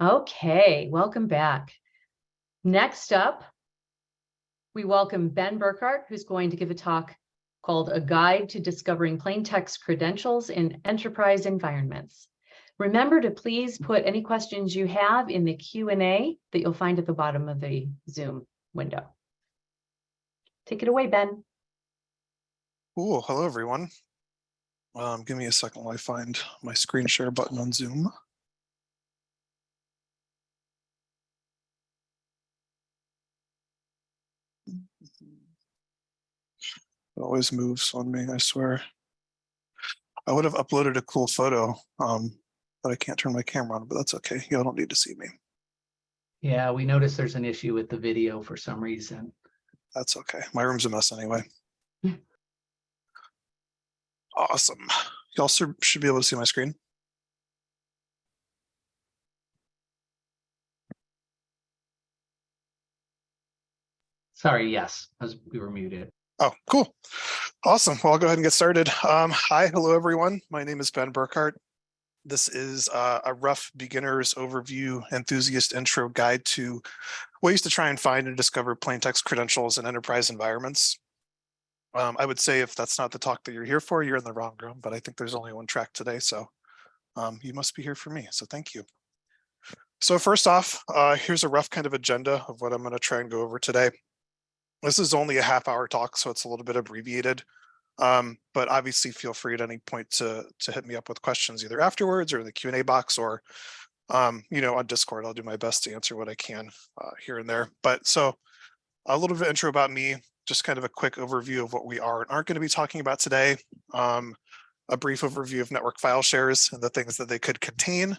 Okay, welcome back. Next up, we welcome Ben Burkhart, who's going to give a talk called A Guide to Discovering Plaintext Credentials in Enterprise Environments. Remember to please put any questions you have in the Q&A that you'll find at the bottom of the Zoom window. Take it away, Ben. Cool. Hello, everyone. Give me a second while I find my screen share button on Zoom. It always moves on me, I swear. I would have uploaded a cool photo, but I can't turn my camera on, but that's okay. Y'all don't need to see me. Yeah, we noticed there's an issue with the video for some reason. That's okay. My room's a mess anyway. Awesome. Y'all should be able to see my screen. Sorry, yes, as we were muted. Oh, cool. Awesome. Well, I'll go ahead and get started. Hi, hello, everyone. My name is Ben Burkhart. This is a rough beginner's overview, enthusiast intro guide to ways to try and find and discover plaintext credentials in enterprise environments. I would say if that's not the talk that you're here for, you're in the wrong room, but I think there's only one track today, so you must be here for me, so thank you. So first off, here's a rough kind of agenda of what I'm going to try and go over today. This is only a half-hour talk, so it's a little bit abbreviated, but obviously feel free at any point to hit me up with questions either afterwards or in the Q&A box or on Discord. I'll do my best to answer what I can here and there. But so a little bit of intro about me, just kind of a quick overview of what we are and aren't going to be talking about today. A brief overview of network file shares and the things that they could contain.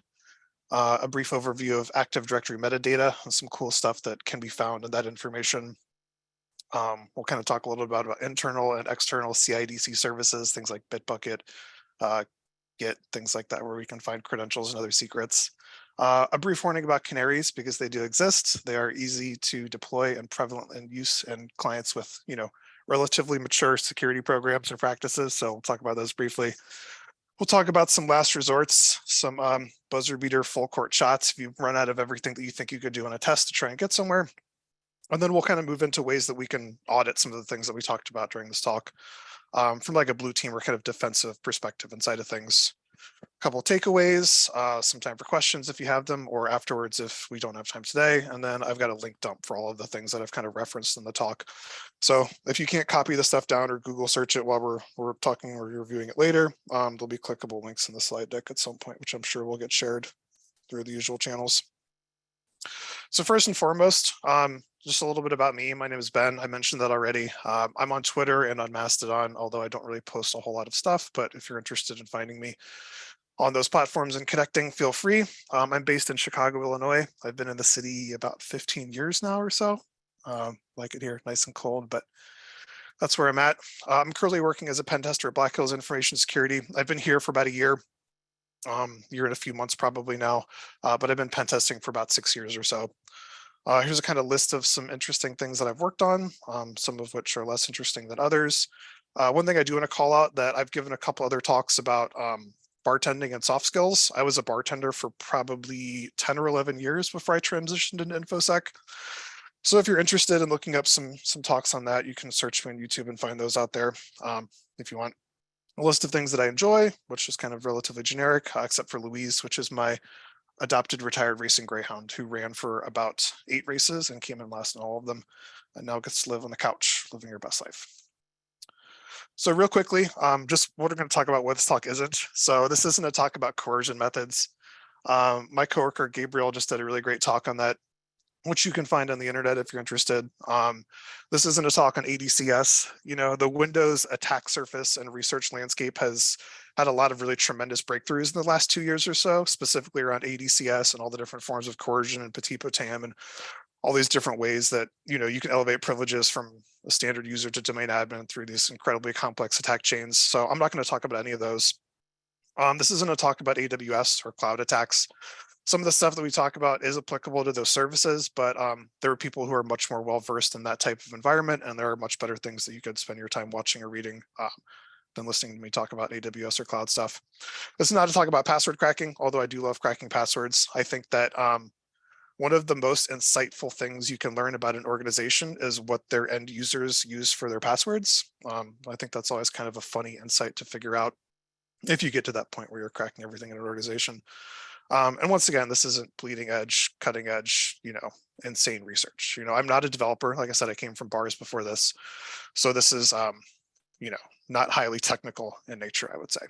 A brief overview of Active Directory metadata and some cool stuff that can be found in that information. We'll kind of talk a little bit about internal and external CI/CD services, things like Bitbucket, Git, things like that, where we can find credentials and other secrets. A brief warning about canaries, because they do exist. They are easy to deploy and prevalent in use in clients with, relatively mature security programs or practices. So we'll talk about those briefly. We'll talk about some last resorts, some buzzer beater full court shots if you run out of everything that you think you could do in a test to try and get somewhere. And then we'll kind of move into ways that we can audit some of the things that we talked about during this talk from like a blue team or kind of defensive perspective inside of things. A couple of takeaways, some time for questions if you have them, or afterwards if we don't have time today. And then I've got a link dump for all of the things that I've kind of referenced in the talk. So if you can't copy the stuff down or Google search it while we're talking or reviewing it later, there'll be clickable links in the slide deck at some point, which I'm sure will get shared through the usual channels. So first and foremost, just a little bit about me. My name is Ben. I mentioned that already. I'm on Twitter and on Mastodon, although I don't really post a whole lot of stuff. But if you're interested in finding me on those platforms and connecting, feel free. I'm based in Chicago, Illinois. I've been in the city about 15 years now or so. Like it here, nice and cold, but that's where I'm at. I'm currently working as a pen tester at Black Hills Information Security. I've been here for about a year and a few months probably now, but I've been pen testing for about 6 years or so. Here's a kind of list of some interesting things that I've worked on, some of which are less interesting than others. One thing I do want to call out that I've given a couple other talks about bartending and soft skills. I was a bartender for probably 10 or 11 years before I transitioned into InfoSec. So if you're interested in looking up some talks on that, you can search me on YouTube and find those out there if you want. A list of things that I enjoy, which is kind of relatively generic, except for Louise, which is my adopted retired racing greyhound who ran for about 8 races and came in last in all of them and now gets to live on the couch living her best life. So real quickly, just what we're going to talk about what this talk isn't. So this isn't a talk about coercion methods. My coworker Gabriel just did a really great talk on that, which you can find on the internet if you're interested. This isn't a talk on ADCS. The Windows attack surface and research landscape has had a lot of really tremendous breakthroughs in the last 2 years or so, specifically around ADCS and all the different forms of coercion and petit potam and all these different ways that you can elevate privileges from a standard user to domain admin through these incredibly complex attack chains. So I'm not going to talk about any of those. This isn't a talk about AWS or cloud attacks. Some of the stuff that we talk about is applicable to those services, but there are people who are much more well-versed in that type of environment, and there are much better things that you could spend your time watching or reading been listening to me talk about AWS or cloud stuff. This is not to talk about password cracking, although I do love cracking passwords. I think that one of the most insightful things you can learn about an organization is what their end users use for their passwords. I think that's always kind of a funny insight to figure out if you get to that point where you're cracking everything in an organization. And once again, this isn't bleeding edge, cutting edge, insane research. I'm not a developer. Like I said, I came from bars before this. So this is, not highly technical in nature, I would say.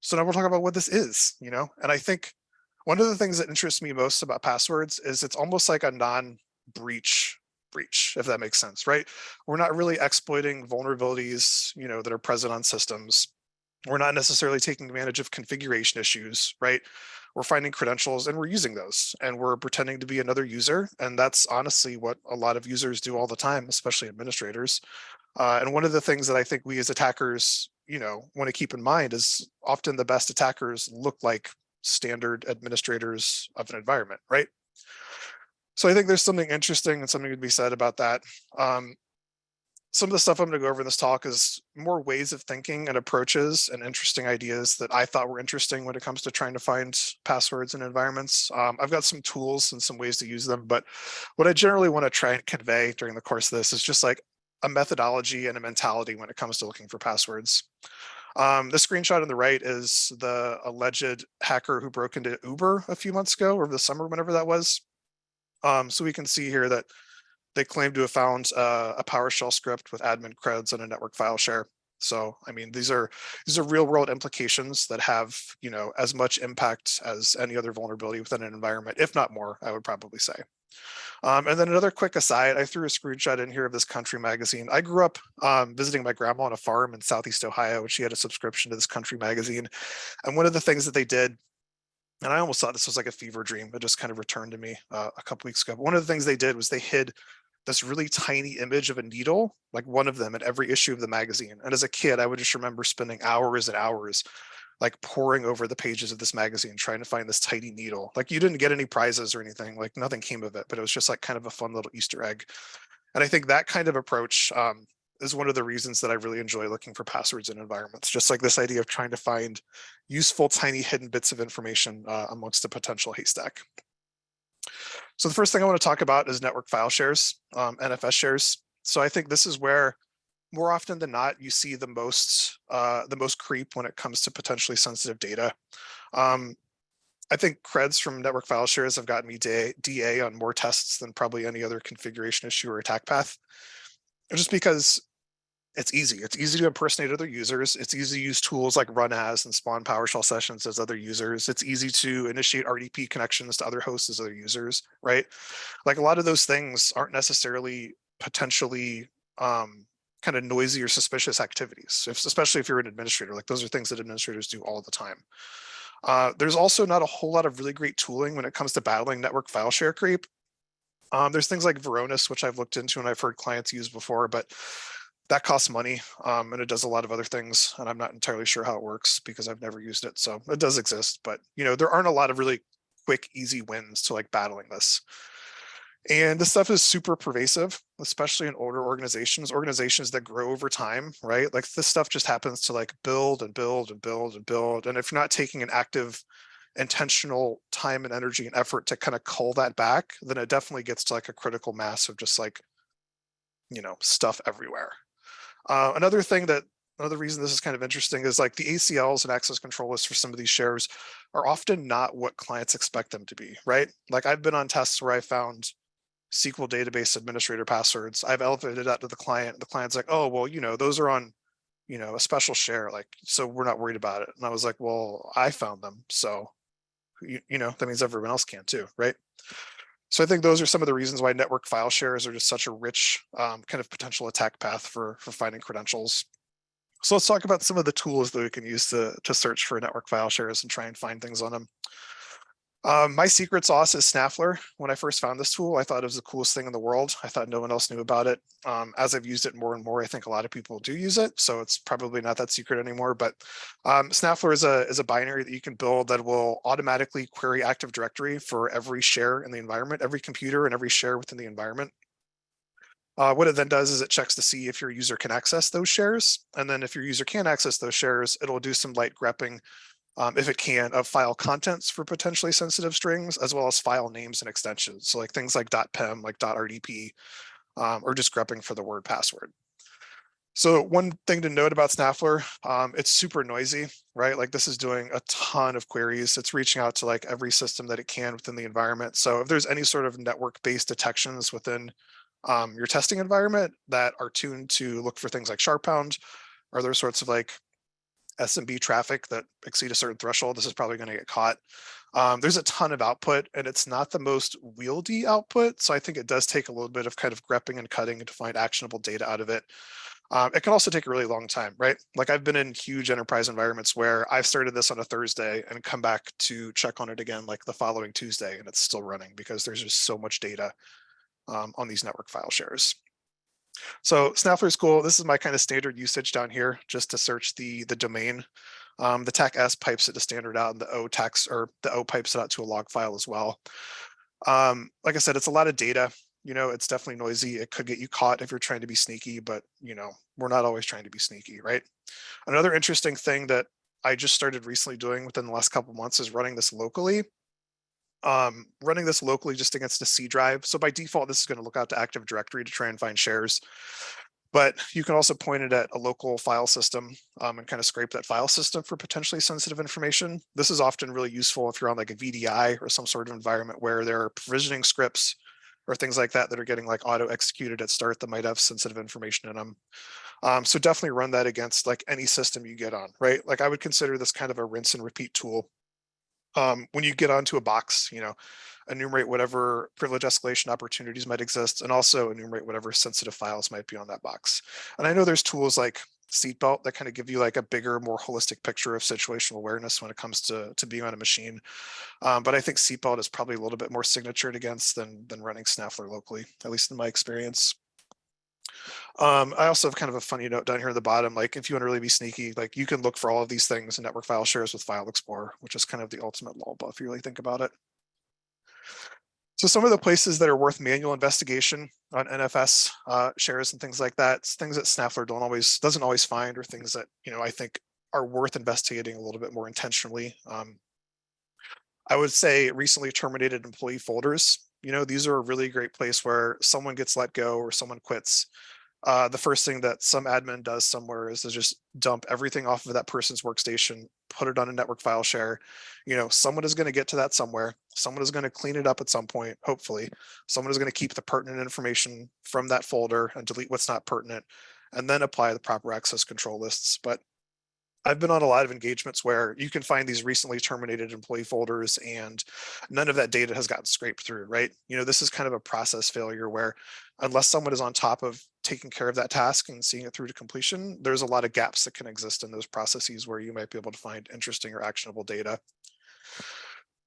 So now we'll talk about what this is, and I think one of the things that interests me most about passwords is it's almost like a non-breach breach, if that makes sense, right? We're not really exploiting vulnerabilities, that are present on systems. We're not necessarily taking advantage of configuration issues, right? We're finding credentials and we're using those and we're pretending to be another user. And that's honestly what a lot of users do all the time, especially administrators. And one of the things that I think we as attackers, want to keep in mind is often the best attackers look like standard administrators of an environment, right? So I think there's something interesting and something to be said about that. Some of the stuff I'm going to go over in this talk is more ways of thinking and approaches and interesting ideas that I thought were interesting when it comes to trying to find passwords in environments. I've got some tools and some ways to use them, but what I generally want to try and convey during the course of this is just like a methodology and a mentality when it comes to looking for passwords. The screenshot on the right is the alleged hacker who broke into Uber a few months ago, or the summer, whenever that was. So we can see here that they claim to have found a PowerShell script with admin creds and a network file share. So, I mean, these are real world implications that have, as much impact as any other vulnerability within an environment, if not more, I would probably say. And then another quick aside, I threw a screenshot in here of this country magazine. I grew up visiting my grandma on a farm in Southeast Ohio, and she had a subscription to this country magazine. And one of the things that they did, and I almost thought this was like a fever dream, it just kind of returned to me a couple weeks ago. But one of the things they did was they hid this really tiny image of a needle, like one of them in every issue of the magazine. And as a kid, I would just remember spending hours and hours like poring over the pages of this magazine, trying to find this tiny needle. Like you didn't get any prizes or anything, like nothing came of it, but it was just like kind of a fun little Easter egg. And I think that kind of approach is one of the reasons that I really enjoy looking for passwords in environments, just like this idea of trying to find useful, tiny hidden bits of information amongst a potential haystack. So the first thing I want to talk about is network file shares, NFS shares. So I think this is where more often than not, you see the most creep when it comes to potentially sensitive data. I think creds from network file shares have gotten me DA on more tests than probably any other configuration issue or attack path. Just because it's easy. It's easy to impersonate other users. It's easy to use tools like run as and spawn PowerShell sessions as other users. It's easy to initiate RDP connections to other hosts as other users, right? Like a lot of those things aren't necessarily potentially kind of noisy or suspicious activities, especially if you're an administrator. Like those are things that administrators do all the time. There's also not a whole lot of really great tooling when it comes to battling network file share creep. There's things like Varonis, which I've looked into and I've heard clients use before, but that costs money and it does a lot of other things. And I'm not entirely sure how it works because I've never used it. So it does exist, but there aren't a lot of really quick, easy wins to like battling this. And this stuff is super pervasive, especially in older organizations that grow over time, right? Like this stuff just happens to like build and build and build and build. And if you're not taking an active, intentional time and energy and effort to kind of cull that back, then it definitely gets to like a critical mass of just like, stuff everywhere. Another reason this is kind of interesting is like the ACLs and access control lists for some of these shares are often not what clients expect them to be, right? Like I've been on tests where I found SQL database administrator passwords. I've elevated that to the client. The client's like, oh, well, those are on, a special share, like, so we're not worried about it. And I was like, well, I found them. So, that means everyone else can too, right? So I think those are some of the reasons why network file shares are just such a rich kind of potential attack path for finding credentials. So let's talk about some of the tools that we can use to search for network file shares and try and find things on them. My secret sauce is Snaffler. When I first found this tool, I thought it was the coolest thing in the world. I thought no one else knew about it. As I've used it more and more, I think a lot of people do use it. So it's probably not that secret anymore. But Snaffler is a binary that you can build that will automatically query Active Directory for every share in the environment, every computer and every share within the environment. What it then does is it checks to see if your user can access those shares. And then if your user can access those shares, it'll do some light grepping, if it can, of file contents for potentially sensitive strings, as well as file names and extensions. So like things like .pem, like .rdp, or just grepping for the word password. So one thing to note about Snaffler, it's super noisy, right? Like this is doing a ton of queries. It's reaching out to like every system that it can within the environment. So if there's any sort of network-based detections within your testing environment that are tuned to look for things like sharp-pound, or other sorts of like SMB traffic that exceed a certain threshold, this is probably going to get caught. There's a ton of output, and it's not the most wieldy output. So I think it does take a little bit of kind of grepping and cutting to find actionable data out of it. It can also take a really long time, right? Like I've been in huge enterprise environments where I've started this on a Thursday and come back to check on it again like the following Tuesday, and it's still running because there's just so much data on these network file shares. So Snaffler is cool. This is my kind of standard usage down here, just to search the domain. The TAC S pipes it to standard out, and the O tax or the O pipes it out to a log file as well. Like I said, it's a lot of data. It's definitely noisy. It could get you caught if you're trying to be sneaky, but we're not always trying to be sneaky, right? Another interesting thing that I just started recently doing within the last couple of months is running this locally. Just against a C drive. So by default, this is going to look out to Active Directory to try and find shares. But you can also point it at a local file system and kind of scrape that file system for potentially sensitive information. This is often really useful if you're on like a VDI or some sort of environment where there are provisioning scripts or things like that that are getting like auto executed at start that might have sensitive information in them. So definitely run that against like any system you get on, right? Like I would consider this kind of a rinse and repeat tool. When you get onto a box, enumerate whatever privilege escalation opportunities might exist, and also enumerate whatever sensitive files might be on that box. And I know there's tools like Seatbelt that kind of give you like a bigger, more holistic picture of situational awareness when it comes to being on a machine. But I think Seatbelt is probably a little bit more signatured against than running Snaffler locally, at least in my experience. I also have kind of a funny note down here at the bottom, like if you want to really be sneaky, like you can look for all of these things in network file shares with File Explorer, which is kind of the ultimate lullaby if you really think about it. So some of the places that are worth manual investigation on NFS shares and things like that, it's things that Snaffler doesn't always find, or things that I think are worth investigating a little bit more intentionally. I would say recently terminated employee folders. These are a really great place where someone gets let go or someone quits. The first thing that some admin does somewhere is to just dump everything off of that person's workstation, put it on a network file share. Someone is going to get to that somewhere. Someone is going to clean it up at some point, hopefully. Someone is going to keep the pertinent information from that folder and delete what's not pertinent, and then apply the proper access control lists. But I've been on a lot of engagements where you can find these recently terminated employee folders and none of that data has gotten scraped through, right? This is kind of a process failure where unless someone is on top of taking care of that task and seeing it through to completion, there's a lot of gaps that can exist in those processes where you might be able to find interesting or actionable data.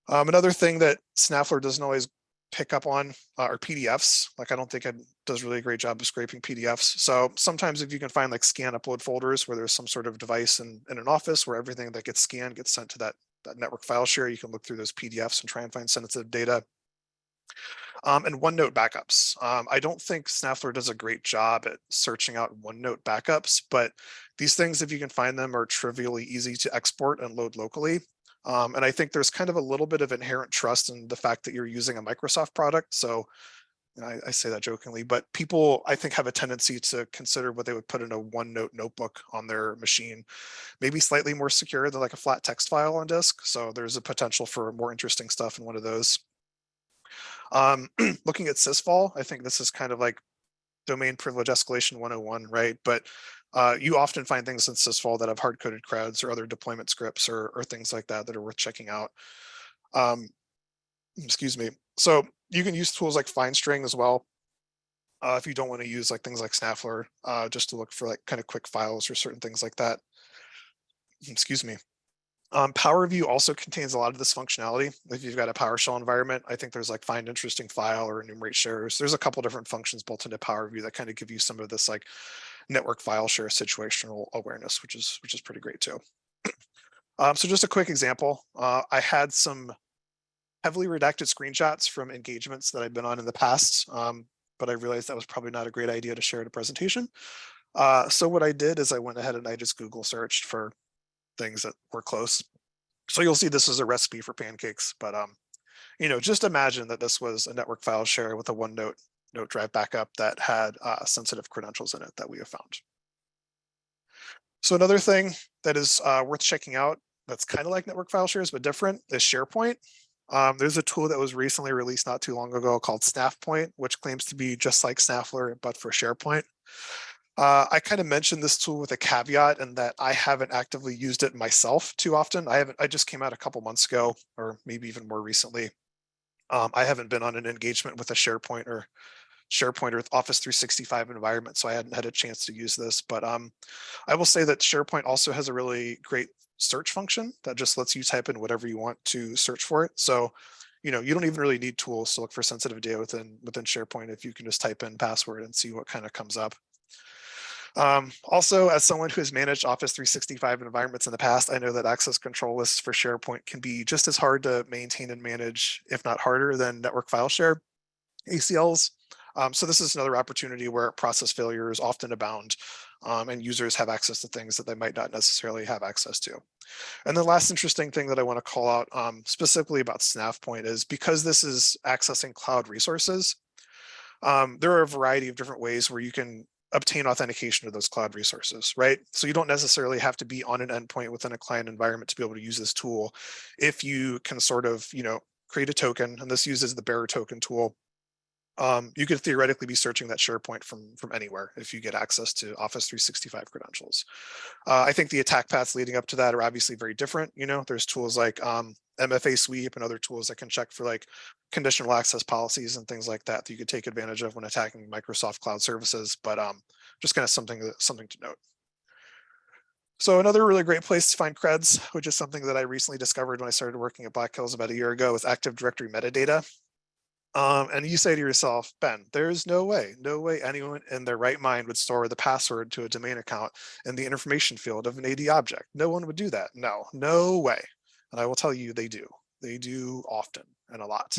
Another thing that Snaffler doesn't always pick up on are PDFs. Like I don't think it does really a great job of scraping PDFs. So sometimes if you can find like scan upload folders where there's some sort of device in an office where everything that gets scanned gets sent to that network file share, you can look through those PDFs and try and find sensitive data. And OneNote backups. I don't think Snaffler does a great job at searching out OneNote backups, but these things, if you can find them, are trivially easy to export and load locally. And I think there's kind of a little bit of inherent trust in the fact that you're using a Microsoft product. So I say that jokingly, but people, I think, have a tendency to consider what they would put in a OneNote notebook on their machine, maybe slightly more secure than like a flat text file on disk. So there's a potential for more interesting stuff in one of those. Looking at sysvol, I think this is kind of like domain privilege escalation 101, right? But you often find things in sysvol that have hard-coded creds or other deployment scripts or things like that that are worth checking out. Excuse me. So you can use tools like FindString as well if you don't want to use like things like Snaffler, just to look for like kind of quick files or certain things like that. Excuse me. PowerView also contains a lot of this functionality. If you've got a PowerShell environment, I think there's like find interesting file or enumerate shares. There's a couple different functions built into PowerView that kind of give you some of this like network file share situational awareness, which is pretty great too. So just a quick example, I had some heavily redacted screenshots from engagements that I've been on in the past. but I realized that was probably not a great idea to share at a presentation. So what I did is I went ahead and I just Google searched for things that were close. So you'll see this is a recipe for pancakes, but just imagine that this was a network file share with a OneNote note drive backup that had sensitive credentials in it that we have found. So another thing that is worth checking out that's kind of like network file shares but different is SharePoint. There's a tool that was recently released not too long ago called SnapPoint, which claims to be just like Snaffler but for SharePoint. I kind of mentioned this tool with a caveat in that I haven't actively used it myself too often. I just came out a couple months ago, or maybe even more recently. I haven't been on an engagement with a SharePoint or Office 365 environment, so I hadn't had a chance to use this. But I will say that SharePoint also has a really great search function that just lets you type in whatever you want to search for it. So, you don't even really need tools to look for sensitive data within SharePoint if you can just type in password and see what kind of comes up. Also, as someone who has managed Office 365 environments in the past, I know that access control lists for SharePoint can be just as hard to maintain and manage, if not harder, than network file share ACLs. So this is another opportunity where process failures often abound, and users have access to things that they might not necessarily have access to. And the last interesting thing that I want to call out specifically about SnapPoint is because this is accessing cloud resources, there are a variety of different ways where you can obtain authentication of those cloud resources, right? So you don't necessarily have to be on an endpoint within a client environment to be able to use this tool. If you can sort of, create a token, and this uses the bearer token tool, you could theoretically be searching that SharePoint from anywhere if you get access to Office 365 credentials. I think the attack paths leading up to that are obviously very different. There's tools like MFA sweep and other tools that can check for like conditional access policies and things like that you could take advantage of when attacking Microsoft cloud services. But just kind of something to note. So another really great place to find creds, which is something that I recently discovered when I started working at Black Hills about a year ago, is Active Directory metadata. And you say to yourself, Ben, there's no way anyone in their right mind would store the password to a domain account in the information field of an AD object. No one would do that. No way. And I will tell you, they do. They do often and a lot.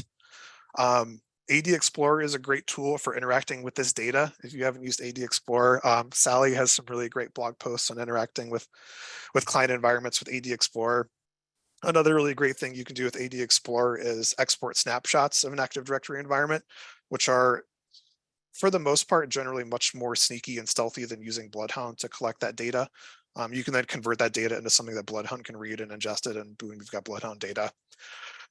AD Explorer is a great tool for interacting with this data. If you haven't used AD Explorer, Sally has some really great blog posts on interacting with client environments with AD Explorer. Another really great thing you can do with AD Explorer is export snapshots of an Active Directory environment, which are, for the most part, generally much more sneaky and stealthy than using Bloodhound to collect that data. You can then convert that data into something that Bloodhound can read and ingest it, and boom, you've got Bloodhound data.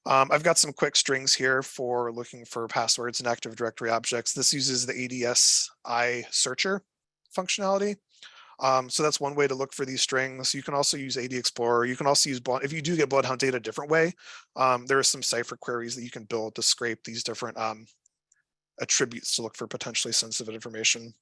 I've got some quick strings here for looking for passwords in Active Directory objects. This uses the ADSI searcher functionality. So that's one way to look for these strings. You can also use AD Explorer. You can also use if you do get Bloodhound data a different way, there are some cipher queries that you can build to scrape these different attributes to look for potentially sensitive information.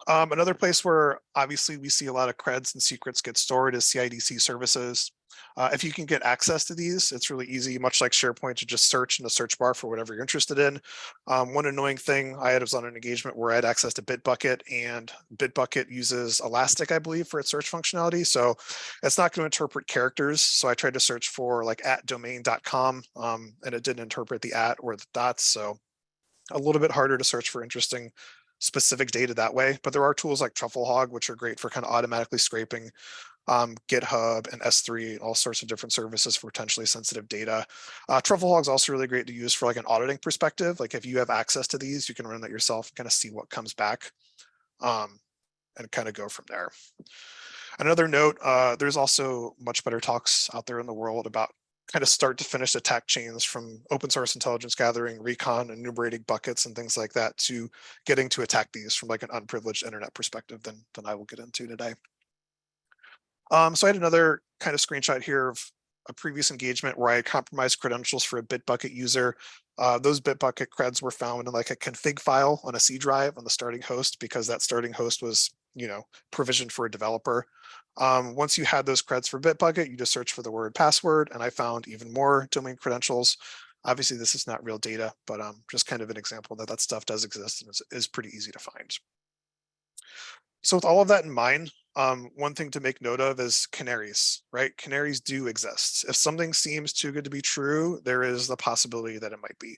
Another place where obviously we see a lot of creds and secrets get stored is CIDC services. If you can get access to these, it's really easy, much like SharePoint, to just search in the search bar for whatever you're interested in. One annoying thing I had was on an engagement where I had access to Bitbucket, and Bitbucket uses Elastic, I believe, for its search functionality. So it's not going to interpret characters. So I tried to search for like @domain.com, and it didn't interpret the @ or the dots. So a little bit harder to search for interesting specific data that way. But there are tools like TruffleHog, which are great for kind of automatically scraping GitHub and S3, all sorts of different services for potentially sensitive data. TruffleHog is also really great to use for like an auditing perspective. Like if you have access to these, you can run that yourself and kind of see what comes back, and kind of go from there. Another note, there's also much better talks out there in the world about kind of start to finish attack chains from open source intelligence gathering, recon, enumerating buckets and things like that to getting to attack these from like an unprivileged internet perspective than I will get into today. So I had another kind of screenshot here of a previous engagement where I compromised credentials for a Bitbucket user. Those Bitbucket creds were found in like a config file on a C drive on the starting host because that starting host was, provisioned for a developer. Once you had those creds for Bitbucket, you just search for the word password, and I found even more domain credentials. Obviously, this is not real data, but just kind of an example that stuff does exist and is pretty easy to find. So with all of that in mind, one thing to make note of is canaries, right? Canaries do exist. If something seems too good to be true, there is the possibility that it might be.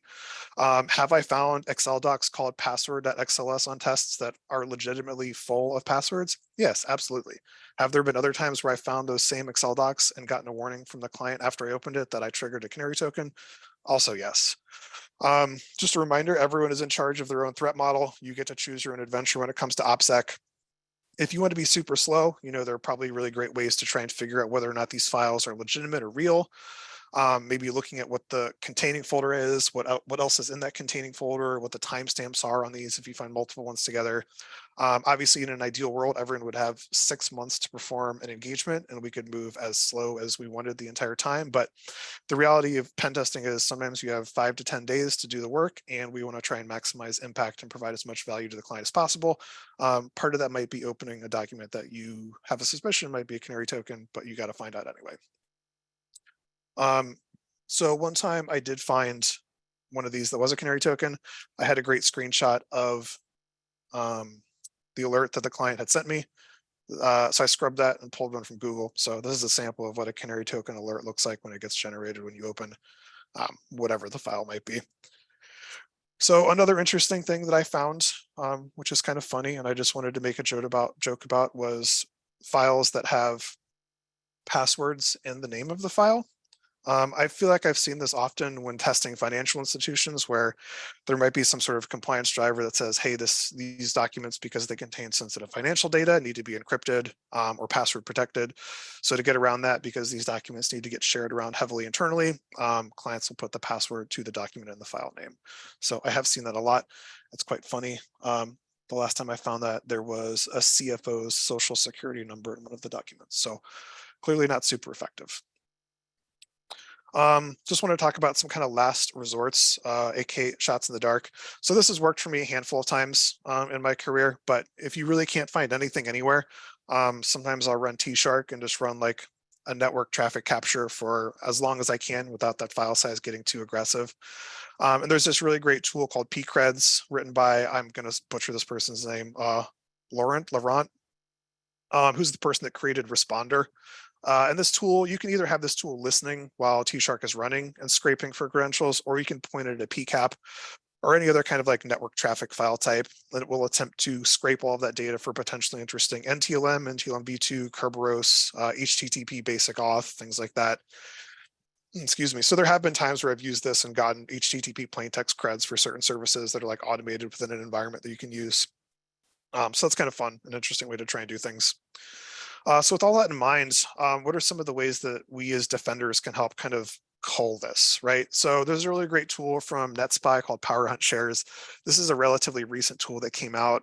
Have I found Excel docs called password.xls on tests that are legitimately full of passwords? Yes, absolutely. Have there been other times where I found those same Excel docs and gotten a warning from the client after I opened it that I triggered a canary token? Also, yes. Just a reminder, everyone is in charge of their own threat model. You get to choose your own adventure when it comes to OPSEC. If you want to be super slow, there are probably really great ways to try and figure out whether or not these files are legitimate or real. Maybe looking at what the containing folder is, what else is in that containing folder, what the timestamps are on these if you find multiple ones together. Obviously, in an ideal world, everyone would have 6 months to perform an engagement and we could move as slow as we wanted the entire time. But the reality of pen testing is sometimes you have 5 to 10 days to do the work, and we want to try and maximize impact and provide as much value to the client as possible. Part of that might be opening a document that you have a suspicion might be a canary token, but you got to find out anyway. So one time I did find one of these that was a canary token. I had a great screenshot of the alert that the client had sent me. So I scrubbed that and pulled one from Google. So this is a sample of what a canary token alert looks like when it gets generated when you open whatever the file might be. So another interesting thing that I found, which is kind of funny, and I just wanted to make a joke about, was files that have passwords in the name of the file. I feel like I've seen this often when testing financial institutions where there might be some sort of compliance driver that says, hey, these documents, because they contain sensitive financial data, need to be encrypted or password protected. So to get around that, because these documents need to get shared around heavily internally, clients will put the password to the document in the file name. So I have seen that a lot. It's quite funny. The last time I found that, there was a CFO's social security number in one of the documents. So clearly not super effective. Just want to talk about some kind of last resorts, aka shots in the dark. So this has worked for me a handful of times in my career, but if you really can't find anything anywhere, sometimes I'll run T-Shark and just run like a network traffic capture for as long as I can without that file size getting too aggressive. And there's this really great tool called pcreds written by, I'm going to butcher this person's name, Laurent, who's the person that created Responder. And this tool, you can either have this tool listening while T-Shark is running and scraping for credentials, or you can point it at a PCAP or any other kind of like network traffic file type that will attempt to scrape all of that data for potentially interesting NTLM, NTLM-v2, Kerberos, HTTP basic auth, things like that. Excuse me. So there have been times where I've used this and gotten HTTP plaintext creds for certain services that are like automated within an environment that you can use. So that's kind of fun, an interesting way to try and do things. So with all that in mind, what are some of the ways that we as defenders can help kind of cull this, right? So there's a really great tool from NetSpy called PowerHunt Shares. This is a relatively recent tool that came out.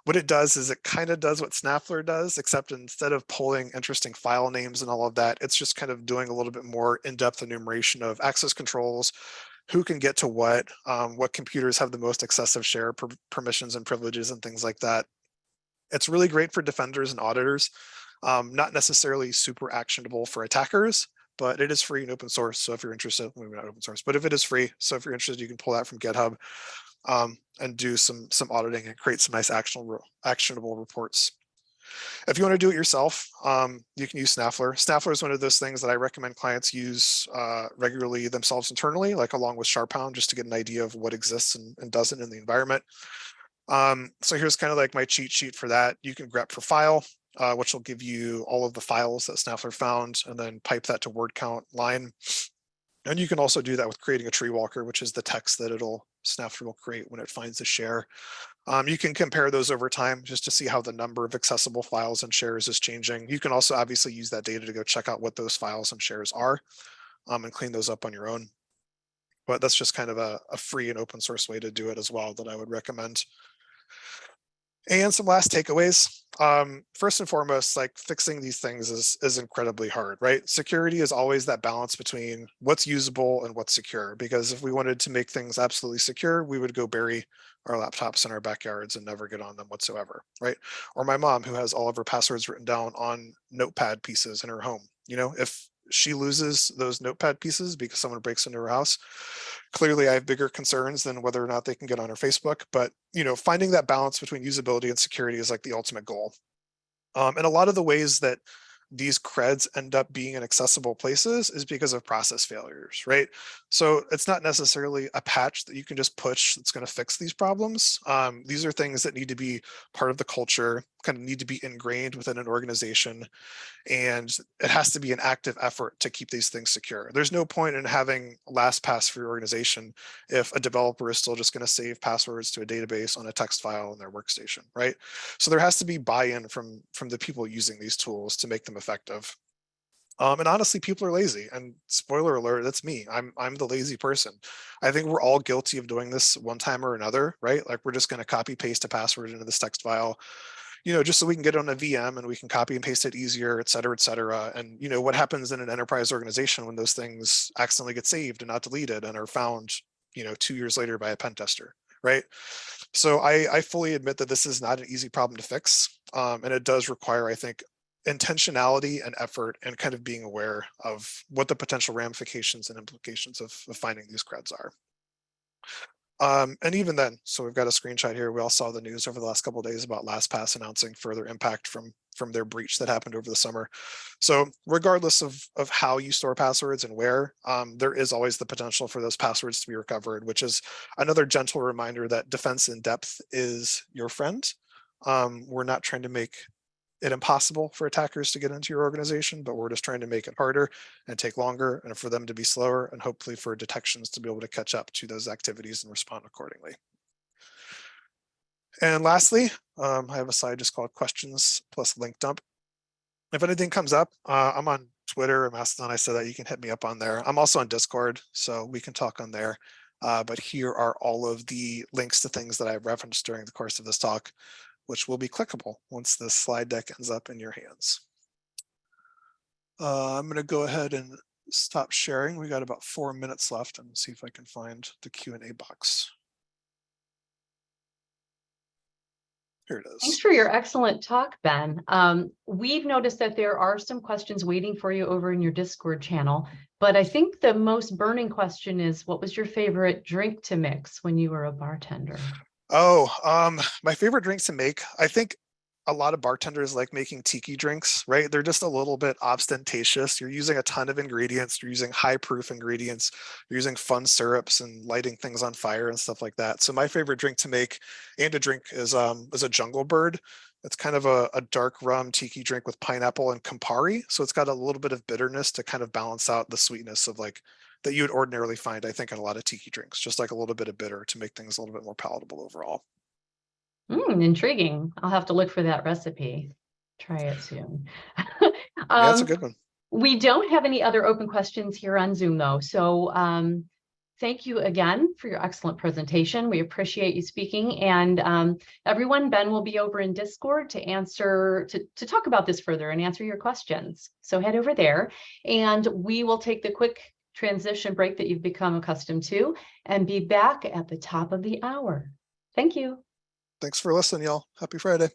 What it does is it kind of does what Snaffler does, except instead of pulling interesting file names and all of that, it's just kind of doing a little bit more in-depth enumeration of access controls, who can get to what computers have the most excessive share permissions and privileges and things like that. It's really great for defenders and auditors, not necessarily super actionable for attackers, but it is free and open source. So if you're interested, maybe not open source, but if it is free, so if you're interested, you can pull that from GitHub and do some auditing and create some nice actionable reports. If you want to do it yourself, you can use Snaffler. Snaffler is one of those things that I recommend clients use regularly themselves internally, like along with SharpHound, just to get an idea of what exists and doesn't in the environment. So here's kind of like my cheat sheet for that. You can grep for file, which will give you all of the files that Snaffler found, and then pipe that to word count line. And you can also do that with creating a tree walker, which is the text that Snaffler will create when it finds a share. You can compare those over time just to see how the number of accessible files and shares is changing. You can also obviously use that data to go check out what those files and shares are and clean those up on your own. But that's just kind of a free and open source way to do it as well that I would recommend. And some last takeaways. First and foremost, like fixing these things is incredibly hard, right? Security is always that balance between what's usable and what's secure, because if we wanted to make things absolutely secure, we would go bury our laptops in our backyards and never get on them whatsoever, right? Or my mom, who has all of her passwords written down on notepad pieces in her home. If she loses those notepad pieces because someone breaks into her house, clearly I have bigger concerns than whether or not they can get on her Facebook. But finding that balance between usability and security is like the ultimate goal. And a lot of the ways that these creds end up being in accessible places is because of process failures, right? So it's not necessarily a patch that you can just push that's going to fix these problems. These are things that need to be part of the culture, kind of need to be ingrained within an organization, and it has to be an active effort to keep these things secure. There's no point in having LastPass for your organization if a developer is still just going to save passwords to a database on a text file in their workstation, right? So there has to be buy-in from the people using these tools to make them effective. And honestly, people are lazy. And spoiler alert, that's me. I'm the lazy person. I think we're all guilty of doing this one time or another, right? Like we're just going to copy paste a password into this text file, just so we can get it on a VM and we can copy and paste it easier, et cetera, et cetera. And what happens in an enterprise organization when those things accidentally get saved and not deleted and are found, 2 years later by a pen tester, right? So I fully admit that this is not an easy problem to fix. And it does require, I think, intentionality and effort and kind of being aware of what the potential ramifications and implications of finding these creds are. And even then, so we've got a screenshot here. We all saw the news over the last couple of days about LastPass announcing further impact from their breach that happened over the summer. So regardless of how you store passwords and where, there is always the potential for those passwords to be recovered, which is another gentle reminder that defense in depth is your friend. We're not trying to make it impossible for attackers to get into your organization, but we're just trying to make it harder and take longer and for them to be slower and hopefully for detections to be able to catch up to those activities and respond accordingly. And lastly, I have a slide just called questions plus link dump. If anything comes up, I'm on Twitter or Mastodon. I said that you can hit me up on there. I'm also on Discord, so we can talk on there. But here are all of the links to things that I referenced during the course of this talk, which will be clickable once the slide deck ends up in your hands. I'm going to go ahead and stop sharing. We got about 4 minutes left and see if I can find the Q&A box. Here it is. Thanks for your excellent talk, Ben. We've noticed that there are some questions waiting for you over in your Discord channel, but I think the most burning question is, what was your favorite drink to mix when you were a bartender? Oh, my favorite drinks to make, I think a lot of bartenders like making tiki drinks, right? They're just a little bit ostentatious. You're using a ton of ingredients. You're using high proof ingredients. You're using fun syrups and lighting things on fire and stuff like that. So my favorite drink to make and to drink is a Jungle Bird. It's kind of a dark rum tiki drink with pineapple and Campari. So it's got a little bit of bitterness to kind of balance out the sweetness of that you would ordinarily find, I think, in a lot of tiki drinks, just like a little bit of bitter to make things a little bit more palatable overall. Intriguing. I'll have to look for that recipe. Try it soon. Yeah, that's a good one. We don't have any other open questions here on Zoom, though. So thank you again for your excellent presentation. We appreciate you speaking. And everyone, Ben will be over in Discord to talk about this further and answer your questions. So head over there and we will take the quick transition break that you've become accustomed to and be back at the top of the hour. Thank you. Thanks for listening, y'all. Happy Friday.